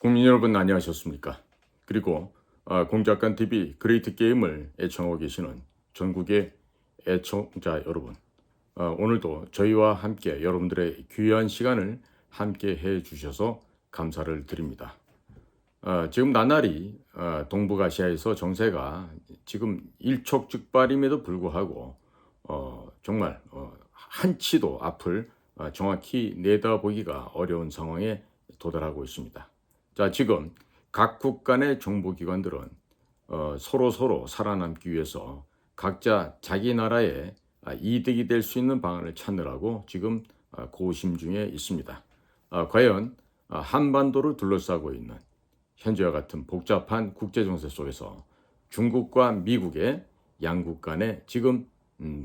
국민 여러분 안녕하셨습니까? 그리고 공작관 TV 그레이트 게임을 애청하고 계시는 전국의 애청자 여러분, 오늘도 저희와 함께 여러분들의 귀한 시간을 함께 해 주셔서 감사를 드립니다. 지금 나날이 동북아시아에서 정세가 지금 일촉즉발임에도 불구하고 정말 한치도 앞을 정확히 내다보기가 어려운 상황에 도달하고 있습니다. 자, 지금 각국 간의 정보기관들은 서로 살아남기 위해서 각자 자기 나라에 이득이 될 수 있는 방안을 찾느라고 지금 고심 중에 있습니다. 과연 한반도를 둘러싸고 있는 현재와 같은 복잡한 국제 정세 속에서 중국과 미국의 양국 간에 지금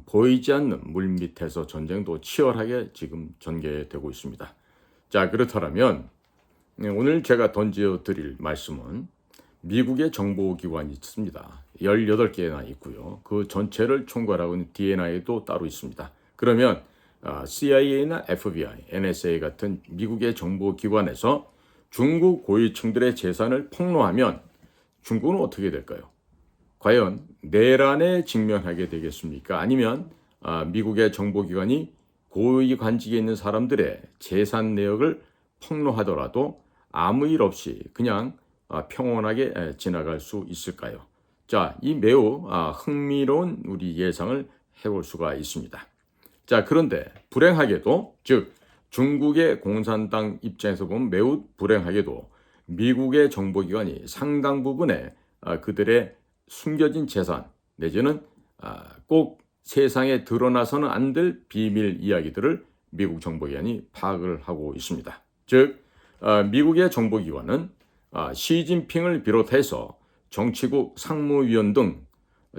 보이지 않는 물밑에서 전쟁도 치열하게 지금 전개되고 있습니다. 자, 그렇다면 오늘 제가 던져드릴 말씀은 미국의 정보기관이 있습니다. 18개나 있고요. 그 전체를 총괄하고 있는 DNI도 따로 있습니다. 그러면 CIA나 FBI, NSA 같은 미국의 정보기관에서 중국 고위층들의 재산을 폭로하면 중국은 어떻게 될까요? 과연 내란에 직면하게 되겠습니까? 아니면 미국의 정보기관이 고위 관직에 있는 사람들의 재산 내역을 폭로하더라도 아무 일 없이 그냥 평온하게 지나갈 수 있을까요? 자, 이 매우 흥미로운 우리 예상을 해볼 수가 있습니다. 자, 그런데 불행하게도, 즉 중국의 공산당 입장에서 보면 매우 불행하게도 미국의 정보기관이 상당 부분의 그들의 숨겨진 재산 내지는 꼭 세상에 드러나서는 안 될 비밀 이야기들을 미국 정보기관이 파악을 하고 있습니다. 즉 미국의 정보기관은 시진핑을 비롯해서 정치국 상무위원 등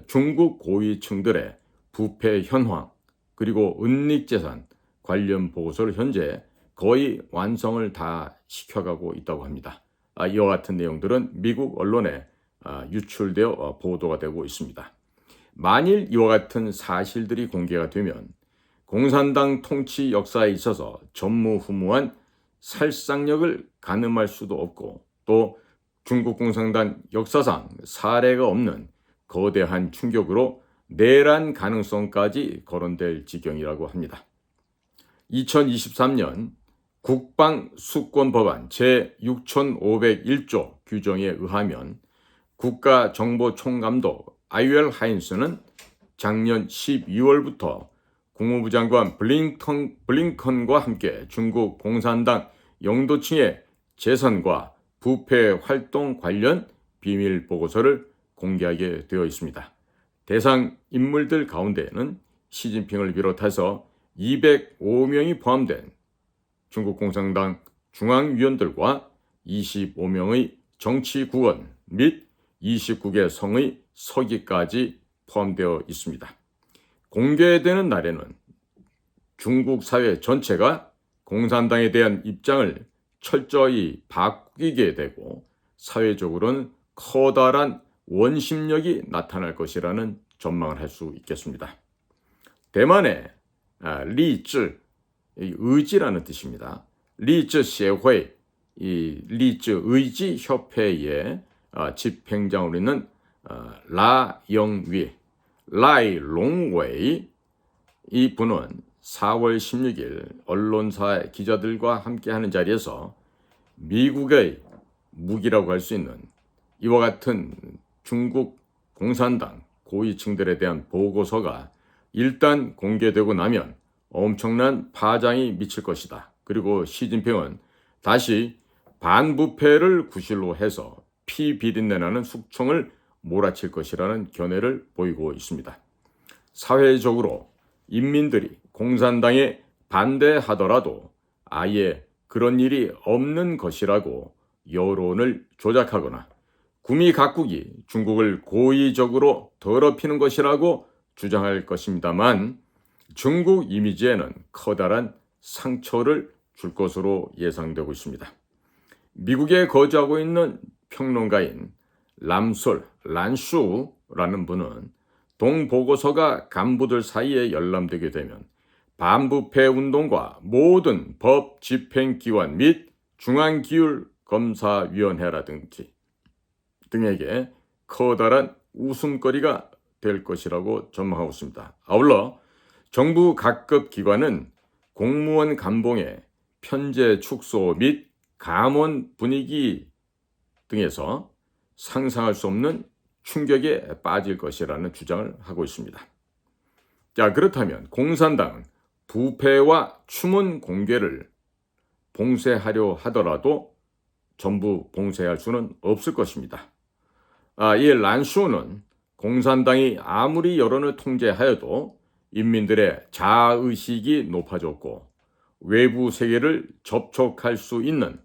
중국 고위층들의 부패 현황 그리고 은닉재산 관련 보고서를 현재 거의 완성을 다 시켜가고 있다고 합니다. 이와 같은 내용들은 미국 언론에 유출되어 보도가 되고 있습니다. 만일 이와 같은 사실들이 공개가 되면 공산당 통치 역사에 있어서 전무후무한 살상력을 가늠할 수도 없고 또 중국 공산당 역사상 사례가 없는 거대한 충격으로 내란 가능성까지 거론될 지경이라고 합니다. 2023년 국방수권법안 제6501조 규정에 의하면 국가정보총감독 아이웰 하인스는 작년 12월부터 국무부 장관 블링컨과 함께 중국 공산당 영도층의 재산과 부패 활동 관련 비밀 보고서를 공개하게 되어 있습니다. 대상 인물들 가운데에는 시진핑을 비롯해서 205명이 포함된 중국 공산당 중앙위원들과 25명의 정치국원 및 29개 성의 서기까지 포함되어 있습니다. 공개되는 날에는 중국 사회 전체가 공산당에 대한 입장을 철저히 바뀌게 되고 사회적으로는 커다란 원심력이 나타날 것이라는 전망을 할 수 있겠습니다. 대만의 리즈, 의지라는 뜻입니다. 리즈协会, 이 리즈 의지 협회의 집행장으로 있는 라영위, 라이롱웨이 이 분은 4월 16일 언론사 기자들과 함께하는 자리에서 미국의 무기라고 할 수 있는 이와 같은 중국 공산당 고위층들에 대한 보고서가 일단 공개되고 나면 엄청난 파장이 미칠 것이다. 그리고 시진핑은 다시 반부패를 구실로 해서 피비린내나는 숙청을 몰아칠 것이라는 견해를 보이고 있습니다. 사회적으로 인민들이 공산당에 반대하더라도 아예 그런 일이 없는 것이라고 여론을 조작하거나 구미 각국이 중국을 고의적으로 더럽히는 것이라고 주장할 것입니다만 중국 이미지에는 커다란 상처를 줄 것으로 예상되고 있습니다. 미국에 거주하고 있는 평론가인 란슈라는 분은 동보고서가 간부들 사이에 열람되게 되면 반부패 운동과 모든 법 집행기관 및 중앙기율 검사위원회라든지 등에게 커다란 웃음거리가 될 것이라고 전망하고 있습니다. 아울러 정부 각급 기관은 공무원 감봉의 편제 축소 및 감원 분위기 등에서 상상할 수 없는 충격에 빠질 것이라는 주장을 하고 있습니다. 자, 그렇다면 공산당은 부패와 추문 공개를 봉쇄하려 하더라도 전부 봉쇄할 수는 없을 것입니다. 이 란슈는 공산당이 아무리 여론을 통제하여도 인민들의 자아의식이 높아졌고 외부 세계를 접촉할 수 있는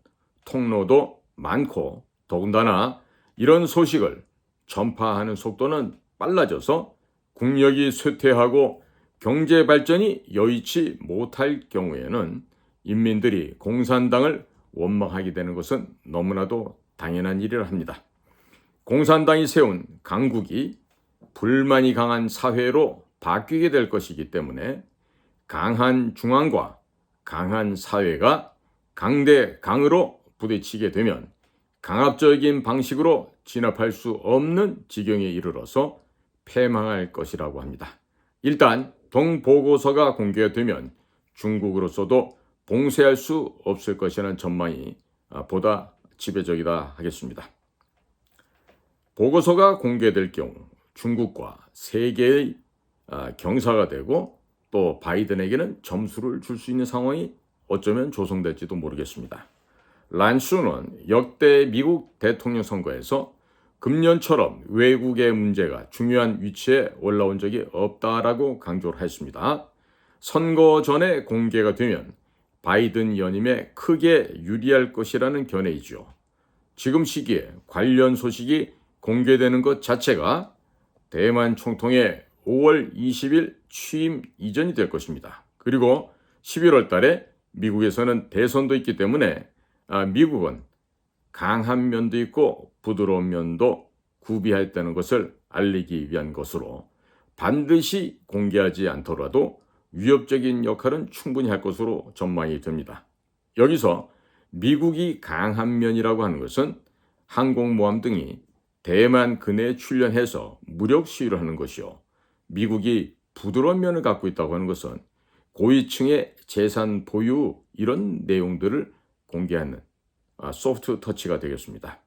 통로도 많고 더군다나 이런 소식을 전파하는 속도는 빨라져서 국력이 쇠퇴하고 경제 발전이 여의치 못할 경우에는 인민들이 공산당을 원망하게 되는 것은 너무나도 당연한 일이라 합니다. 공산당이 세운 강국이 불만이 강한 사회로 바뀌게 될 것이기 때문에 강한 중앙과 강한 사회가 강대 강으로 부딪히게 되면 강압적인 방식으로 진압할 수 없는 지경에 이르러서 패망할 것이라고 합니다. 일단 동보고서가 공개가 되면 중국으로서도 봉쇄할 수 없을 것이라는 전망이 보다 지배적이다 하겠습니다. 보고서가 공개될 경우 중국과 세계의 경사가 되고 또 바이든에게는 점수를 줄 수 있는 상황이 어쩌면 조성될지도 모르겠습니다. 란슈는 역대 미국 대통령 선거에서 금년처럼 외국의 문제가 중요한 위치에 올라온 적이 없다라고 강조를 했습니다. 선거 전에 공개가 되면 바이든 연임에 크게 유리할 것이라는 견해이죠. 지금 시기에 관련 소식이 공개되는 것 자체가 대만 총통의 5월 20일 취임 이전이 될 것입니다. 그리고 11월 달에 미국에서는 대선도 있기 때문에 미국은 강한 면도 있고 부드러운 면도 구비했다는 것을 알리기 위한 것으로 반드시 공개하지 않더라도 위협적인 역할은 충분히 할 것으로 전망이 됩니다. 여기서 미국이 강한 면이라고 하는 것은 항공모함 등이 대만 근해에 출현해서 무력 시위를 하는 것이요. 미국이 부드러운 면을 갖고 있다고 하는 것은 고위층의 재산 보유 이런 내용들을 공개하는 소프트 터치가 되겠습니다.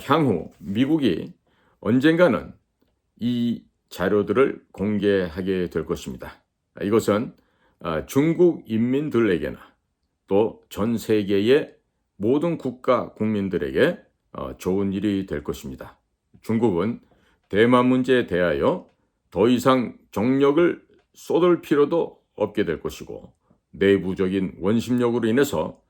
향후 미국이 언젠가는 이 자료들을 공개하게 될 것입니다. 이것은 중국 인민들에게나 또 전 세계의 모든 국가 국민들에게 좋은 일이 될 것입니다. 중국은 대만 문제에 대하여 더 이상 정력을 쏟을 필요도 없게 될 것이고 내부적인 원심력으로 인해서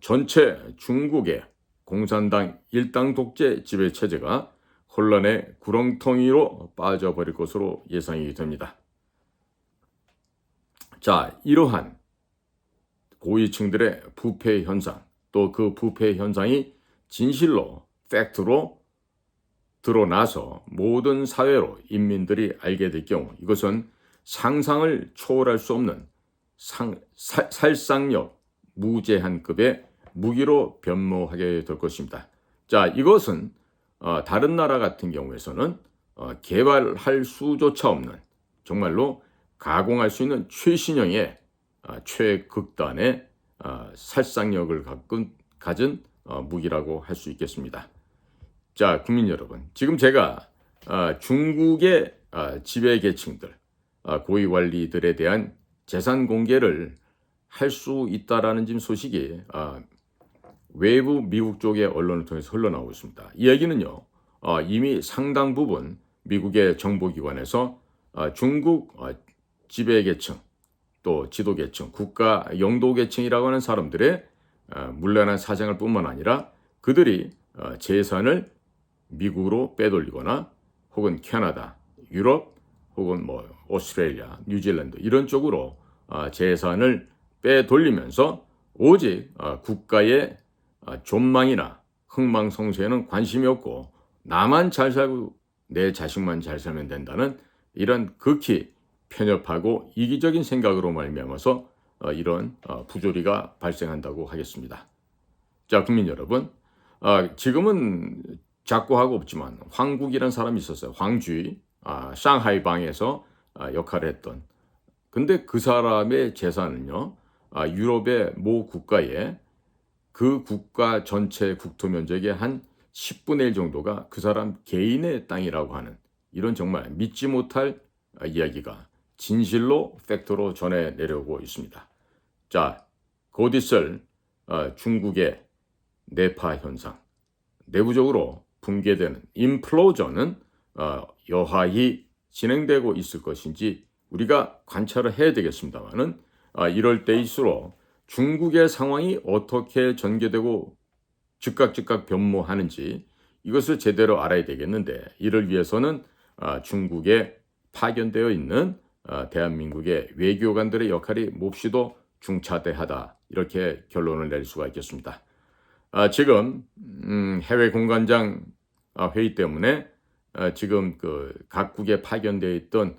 전체 중국의 공산당 일당 독재 지배체제가 혼란의 구렁텅이로 빠져버릴 것으로 예상이 됩니다. 자, 이러한 고위층들의 부패 현상, 또 그 부패 현상이 진실로, 팩트로 드러나서 모든 사회로 인민들이 알게 될 경우 이것은 상상을 초월할 수 없는 살상력, 무제한급의 무기로 변모하게 될 것입니다. 자, 이것은 다른 나라 같은 경우에서는 개발할 수조차 없는 정말로 가공할 수 있는 최신형의 최극단의 살상력을 가진 무기라고 할 수 있겠습니다. 자, 국민 여러분, 지금 제가 중국의 지배계층들, 고위관리들에 대한 재산 공개를 할 수 있다라는 지금 소식이 외부 미국 쪽의 언론을 통해서 흘러나오고 있습니다. 이 얘기는요, 이미 상당 부분 미국의 정보기관에서 중국 지배계층, 또 지도계층, 국가 영도계층이라고 하는 사람들의 문란한 사생활 뿐만 아니라 그들이 재산을 미국으로 빼돌리거나 혹은 캐나다, 유럽, 혹은 오스트레일리아, 뉴질랜드 이런 쪽으로 재산을 빼돌리면서 오직 국가의 존망이나 흥망성쇠에는 관심이 없고 나만 잘 살고 내 자식만 잘 살면 된다는 이런 극히 편협하고 이기적인 생각으로 말미암아서 이런 부조리가 발생한다고 하겠습니다. 자, 국민 여러분, 지금은 작고하고 없지만 황국이라는 사람이 있었어요. 황쥐, 상하이방에서 역할을 했던. 근데 그 사람의 재산은요, 유럽의 모 국가에 그 국가 전체 국토 면적의 한 10분의 1 정도가 그 사람 개인의 땅이라고 하는 이런 정말 믿지 못할 이야기가 진실로 팩트로 전해 내려오고 있습니다. 자, 곧 있을 중국의 내파 현상, 내부적으로 붕괴되는 임플로전은 여하히 진행되고 있을 것인지 우리가 관찰을 해야 되겠습니다만은 이럴 때일수록 중국의 상황이 어떻게 전개되고 즉각 변모하는지 이것을 제대로 알아야 되겠는데 이를 위해서는 중국에 파견되어 있는 대한민국의 외교관들의 역할이 몹시도 중차대하다 이렇게 결론을 낼 수가 있겠습니다. 지금 해외 공관장 회의 때문에 지금 그 각국에 파견되어 있던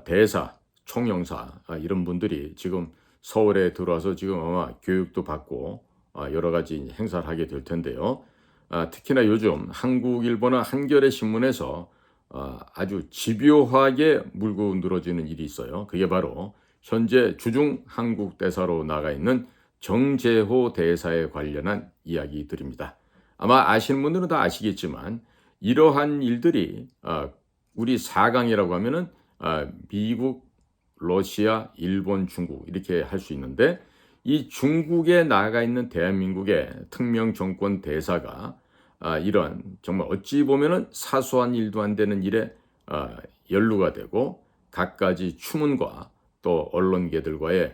대사, 총영사 이런 분들이 지금 서울에 들어와서 지금 아마 교육도 받고 여러 가지 행사를 하게 될 텐데요. 특히나 요즘 한국, 일본어 한겨레 신문에서 아주 집요하게 물고 늘어지는 일이 있어요. 그게 바로 현재 주중 한국 대사로 나가 있는 정재호 대사에 관련한 이야기들입니다. 아마 아시는 분들은 다 아시겠지만 이러한 일들이 우리 4강이라고 하면은 미국, 러시아, 일본, 중국 이렇게 할 수 있는데 이 중국에 나가 있는 대한민국의 특명 정권 대사가 이런 정말 어찌 보면은 사소한 일도 안 되는 일에 연루가 되고 갖가지 추문과 또 언론계들과의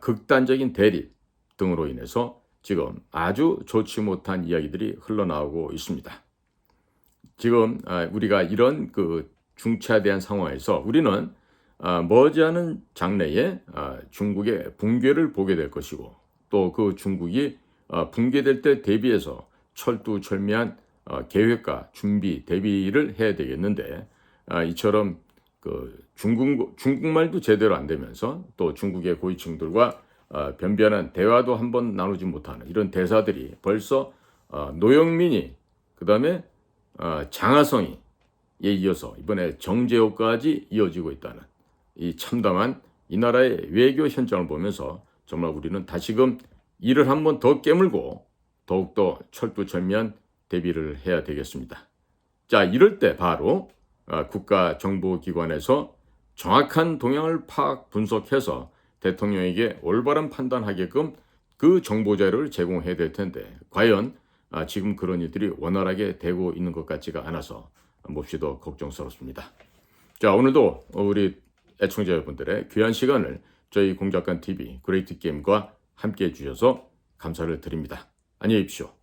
극단적인 대립 등으로 인해서 지금 아주 좋지 못한 이야기들이 흘러나오고 있습니다. 지금 우리가 이런 그 중차대한 상황에서 우리는 머지않은 장래에 중국의 붕괴를 보게 될 것이고 또 그 중국이 붕괴될 때 대비해서 철두철미한 계획과 준비, 대비를 해야 되겠는데 이처럼 그 중국말도 제대로 안 되면서 또 중국의 고위층들과 변변한 대화도 한번 나누지 못하는 이런 대사들이 벌써 노영민이 그다음에 장하성이에 이어서 이번에 정재호까지 이어지고 있다는 이 참담한 이 나라의 외교 현장을 보면서 정말 우리는 다시금 이를 한번 더 깨물고 더욱더 철두철미한 대비를 해야 되겠습니다. 자, 이럴 때 바로 국가정보기관에서 정확한 동향을 파악 분석해서 대통령에게 올바른 판단하게끔 그 정보 자료를 제공해야 될 텐데 과연 지금 그런 일들이 원활하게 되고 있는 것 같지가 않아서 몹시도 걱정스럽습니다. 자, 오늘도 우리 애청자 여러분들의 귀한 시간을 저희 공작관 TV 그레이트 게임과 함께 해주셔서 감사를 드립니다. 안녕히 계십시오.